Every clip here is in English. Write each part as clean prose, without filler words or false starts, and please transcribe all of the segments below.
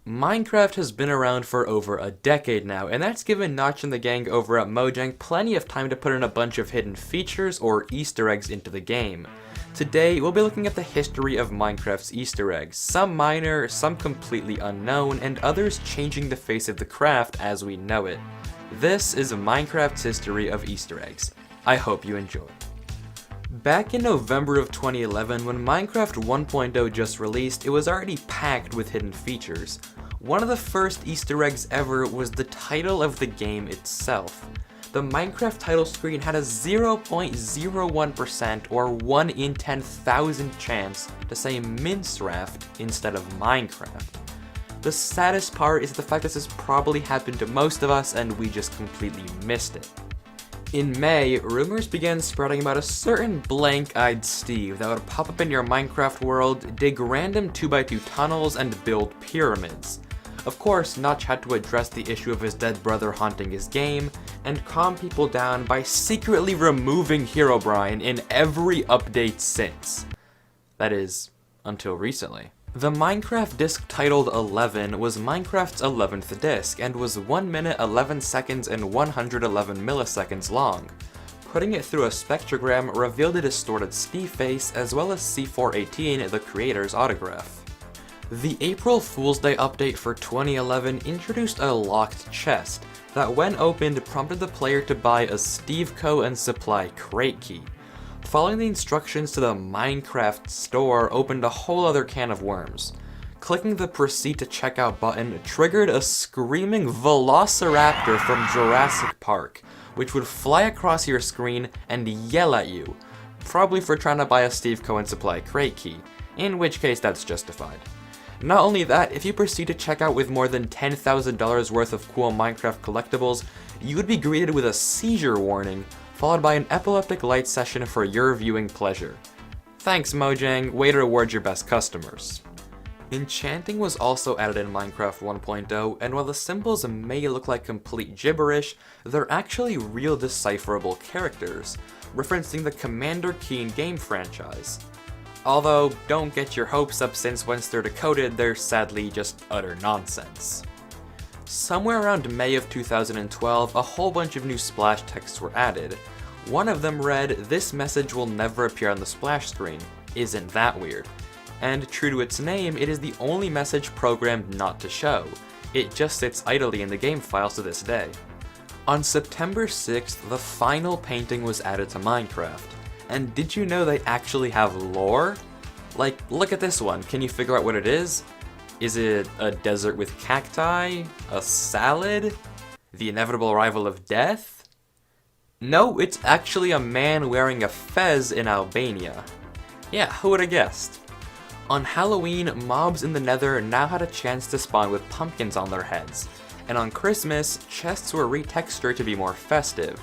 Minecraft has been around for over a decade now, and that's given Notch and the gang over at Mojang plenty of time to put in a bunch of hidden features or Easter eggs into the game. Today, we'll be looking at the history of Minecraft's Easter eggs, some minor, some completely unknown, and others changing the face of the craft as we know it. This is Minecraft's history of Easter eggs. I hope you enjoy. Back in November of 2011, when Minecraft 1.0 just released, it was already packed with hidden features. One of the first Easter eggs ever was the title of the game itself. The Minecraft title screen had a 0.01% or 1 in 10,000 chance to say Minecraft instead of Minecraft. The saddest part is the fact that this has probably happened to most of us and we just completely missed it. In May, rumors began spreading about a certain blank-eyed Steve that would pop up in your Minecraft world, dig random 2x2 tunnels, and build pyramids. Of course, Notch had to address the issue of his dead brother haunting his game, and calm people down by secretly removing Herobrine in every update since. That is, until recently. The Minecraft disc titled 11 was Minecraft's 11th disc and was 1 minute 11 seconds and 111 milliseconds long. Putting it through a spectrogram revealed a distorted Steve face as well as C418, the creator's autograph. The April Fool's Day update for 2011 introduced a locked chest that when opened prompted the player to buy a Steveco and Supply crate key. Following the instructions to the Minecraft store opened a whole other can of worms. Clicking the Proceed to Checkout button triggered a screaming velociraptor from Jurassic Park, which would fly across your screen and yell at you, probably for trying to buy a Steveco and Supply crate key, in which case that's justified. Not only that, if you proceed to check out with more than $10,000 worth of cool Minecraft collectibles, you would be greeted with a seizure warning, followed by an epileptic light session for your viewing pleasure. Thanks Mojang, way to reward your best customers. Enchanting was also added in Minecraft 1.0, and while the symbols may look like complete gibberish, they're actually real decipherable characters, referencing the Commander Keen game franchise. Although, don't get your hopes up since once they're decoded, they're sadly just utter nonsense. Somewhere around May of 2012, a whole bunch of new splash texts were added. One of them read, "This message will never appear on the splash screen. Isn't that weird?" And true to its name, it is the only message programmed not to show. It just sits idly in the game files to this day. On September 6th, the final painting was added to Minecraft. And did you know they actually have lore? Like, look at this one, can you figure out what it is? Is it a desert with cacti? A salad? The inevitable arrival of death? No, it's actually a man wearing a fez in Albania. Yeah, who would have guessed? On Halloween, mobs in the Nether now had a chance to spawn with pumpkins on their heads. And on Christmas, chests were retextured to be more festive.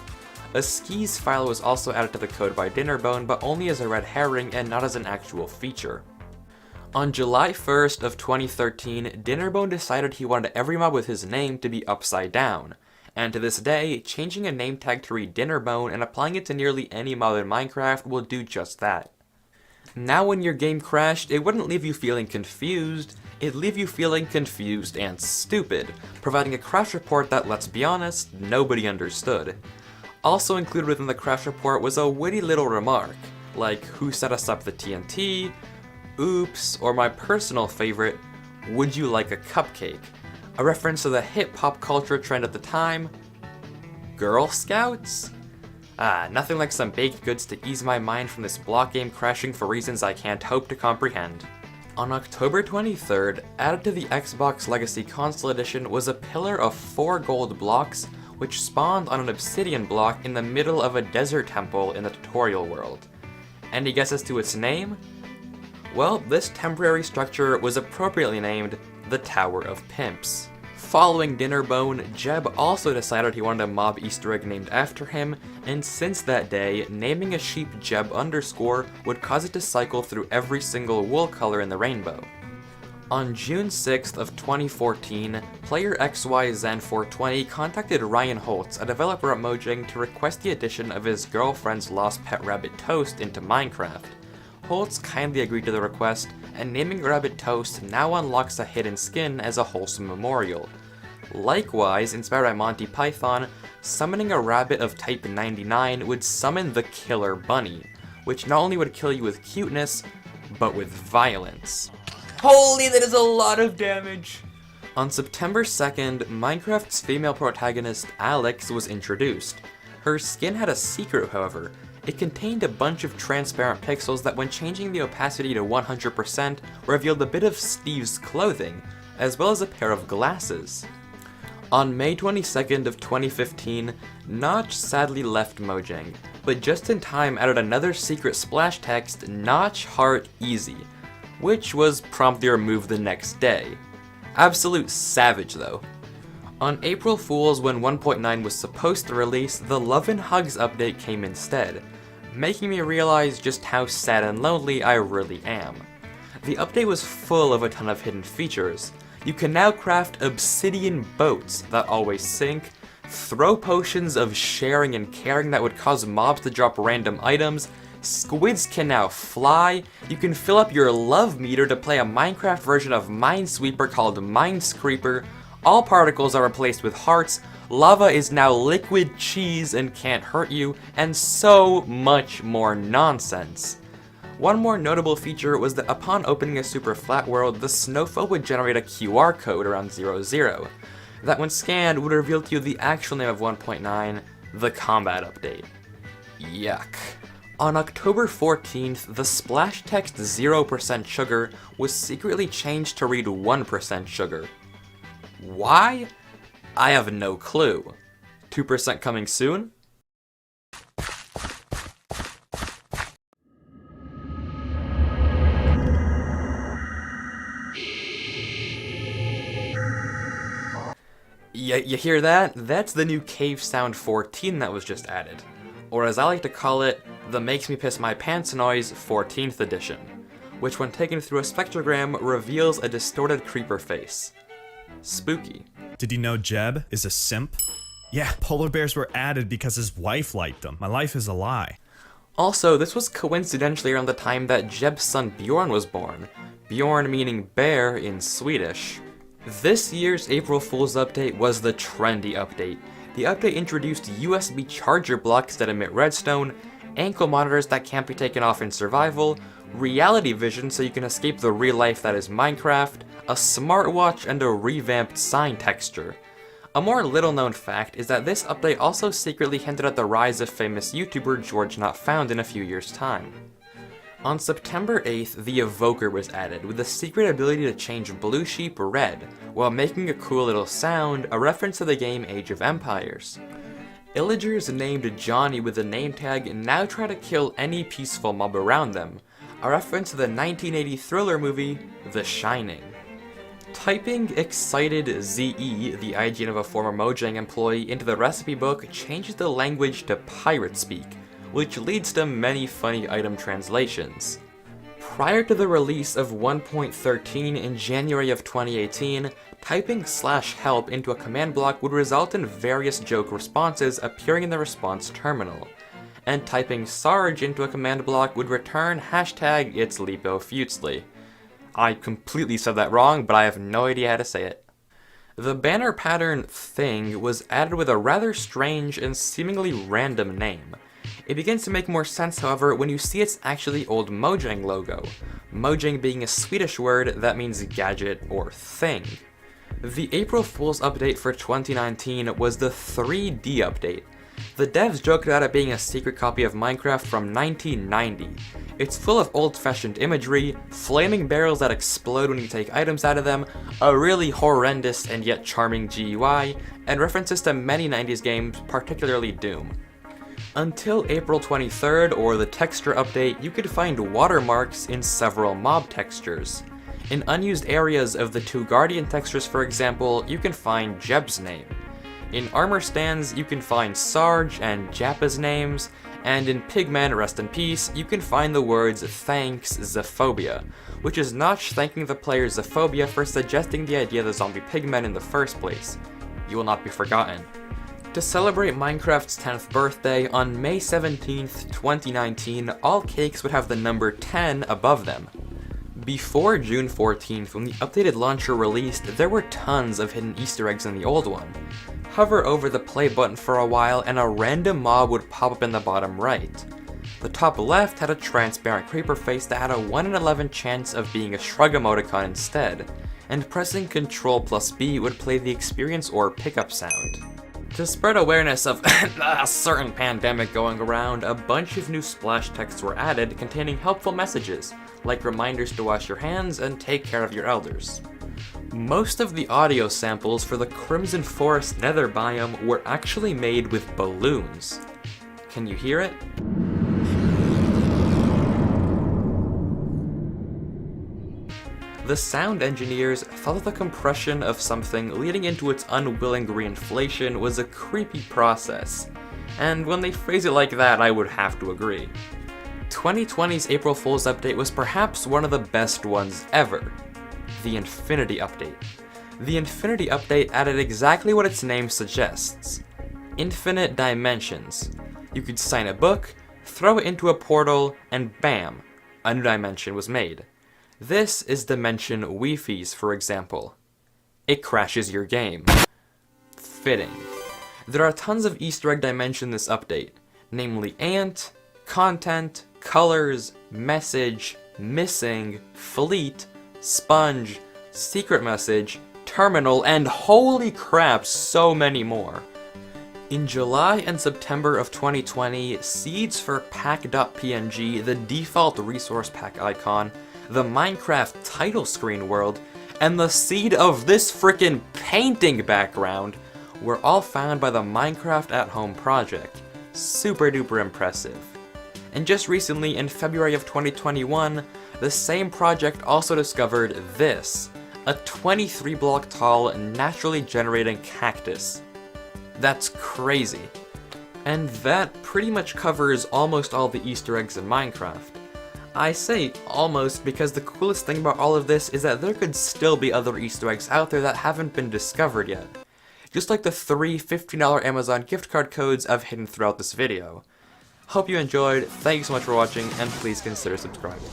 A skis file was also added to the code by Dinnerbone, but only as a red herring and not as an actual feature. On July 1st of 2013, Dinnerbone decided he wanted every mob with his name to be upside down, and to this day, changing a name tag to read Dinnerbone and applying it to nearly any mob in Minecraft will do just that. Now when your game crashed, it wouldn't leave you feeling confused, it'd leave you feeling confused and stupid, providing a crash report that, let's be honest, nobody understood. Also included within the crash report was a witty little remark, like who set us up the TNT, oops, or my personal favorite, would you like a cupcake? A reference to the hip pop culture trend at the time, Girl Scouts? Nothing like some baked goods to ease my mind from this block game crashing for reasons I can't hope to comprehend. On October 23rd, added to the Xbox Legacy Console Edition was a pillar of 4 gold blocks which spawned on an obsidian block in the middle of a desert temple in the tutorial world. Any guesses to its name? Well, this temporary structure was appropriately named the Tower of Pimps. Following Dinnerbone, Jeb also decided he wanted a mob Easter egg named after him, and since that day, naming a sheep Jeb underscore would cause it to cycle through every single wool color in the rainbow. On June 6th of 2014, player XYZen420 contacted Ryan Holtz, a developer at Mojang, to request the addition of his girlfriend's lost pet rabbit Toast into Minecraft. Holtz kindly agreed to the request, and naming a rabbit Toast now unlocks a hidden skin as a wholesome memorial. Likewise, inspired by Monty Python, summoning a rabbit of type 99 would summon the Killer Bunny, which not only would kill you with cuteness, but with violence. Holy, that is a lot of damage! On September 2nd, Minecraft's female protagonist, Alex, was introduced. Her skin had a secret, however. It contained a bunch of transparent pixels that, when changing the opacity to 100%, revealed a bit of Steve's clothing, as well as a pair of glasses. On May 22nd of 2015, Notch sadly left Mojang, but just in time added another secret splash text, Notch Heart Easy, which was promptly removed the next day. Absolute savage though. On April Fool's, when 1.9 was supposed to release, the Love and Hugs update came instead, making me realize just how sad and lonely I really am. The update was full of a ton of hidden features. You can now craft obsidian boats that always sink, throw potions of sharing and caring that would cause mobs to drop random items, squids can now fly, you can fill up your love meter to play a Minecraft version of Minesweeper called Minescreeper, all particles are replaced with hearts, lava is now liquid cheese and can't hurt you, and so much more nonsense. One more notable feature was that upon opening a super flat world, the Snowfall would generate a QR code around 00, that when scanned would reveal to you the actual name of 1.9, the Combat Update. Yuck. On October 14th, the splash text 0% sugar was secretly changed to read 1% sugar. Why? I have no clue. 2% coming soon? You hear that? That's the new Cave Sound 14 that was just added. Or as I like to call it, the Makes Me Piss My Pants noise 14th edition, which when taken through a spectrogram reveals a distorted creeper face. Spooky. Did you know Jeb is a simp? Yeah, polar bears were added because his wife liked them. My life is a lie. Also, this was coincidentally around the time that Jeb's son Bjorn was born. Bjorn meaning bear in Swedish. This year's April Fool's update was the trendy update. The update introduced USB charger blocks that emit redstone, ankle monitors that can't be taken off in survival, reality vision so you can escape the real life that is Minecraft, a smartwatch, and a revamped sign texture. A more little known fact is that this update also secretly hinted at the rise of famous YouTuber George Not Found in a few years' time. On September 8th, the Evoker was added, with the secret ability to change Blue Sheep red, while making a cool little sound, a reference to the game Age of Empires. Illagers named Johnny with the name tag now try to kill any peaceful mob around them, a reference to the 1980 thriller movie, The Shining. Typing Excited ZE, the IGN of a former Mojang employee, into the recipe book changes the language to pirate speak, which leads to many funny item translations. Prior to the release of 1.13 in January of 2018, typing /help into a command block would result in various joke responses appearing in the response terminal, and typing Sarge into a command block would return #It'sLepoFutsly. I completely said that wrong, but I have no idea how to say it. The banner pattern thing was added with a rather strange and seemingly random name. It begins to make more sense, however, when you see its actually old Mojang logo, Mojang being a Swedish word that means gadget or thing. The April Fool's update for 2019 was the 3D update. The devs joked about it being a secret copy of Minecraft from 1990. It's full of old-fashioned imagery, flaming barrels that explode when you take items out of them, a really horrendous and yet charming GUI, and references to many 90s games, particularly Doom. Until April 23rd, or the texture update, you could find watermarks in several mob textures. In unused areas of the two Guardian textures, for example, you can find Jeb's name. In armor stands, you can find Sarge and Jappa's names, and in Pigman, rest in peace, you can find the words "Thanks, Zephobia," which is Notch thanking the player Zephobia for suggesting the idea of the zombie pigmen in the first place. You will not be forgotten. To celebrate Minecraft's 10th birthday, on May 17th, 2019, all cakes would have the number 10 above them. Before June 14th, when the updated launcher released, there were tons of hidden Easter eggs in the old one. Hover over the play button for a while and a random mob would pop up in the bottom right. The top left had a transparent creeper face that had a 1 in 11 chance of being a shrug emoticon instead, and pressing Ctrl+B would play the experience or pickup sound. To spread awareness of a certain pandemic going around, a bunch of new splash texts were added containing helpful messages, like reminders to wash your hands and take care of your elders. Most of the audio samples for the Crimson Forest Nether biome were actually made with balloons. Can you hear it? The sound engineers thought that the compression of something leading into its unwilling reinflation was a creepy process, and when they phrase it like that, I would have to agree. 2020's April Fool's update was perhaps one of the best ones ever, the Infinity Update. The Infinity Update added exactly what its name suggests: infinite dimensions. You could sign a book, throw it into a portal, and bam, a new dimension was made. This is Dimension Wi-Fi's, for example. It crashes your game. Fitting. There are tons of Easter egg dimensions in this update, namely Ant, Content, Colors, Message, Missing, Fleet, Sponge, Secret Message, Terminal, and holy crap, so many more. In July and September of 2020, seeds for pack.png, the default resource pack icon, the Minecraft title screen world, and the seed of this frickin' painting background were all found by the Minecraft at Home project. Super duper impressive. And just recently, in February of 2021, the same project also discovered this, a 23 block tall, naturally generating cactus. That's crazy. And that pretty much covers almost all the Easter eggs in Minecraft. I say almost because the coolest thing about all of this is that there could still be other Easter eggs out there that haven't been discovered yet. Just like the 3 $15 Amazon gift card codes I've hidden throughout this video. Hope you enjoyed, thank you so much for watching, and please consider subscribing.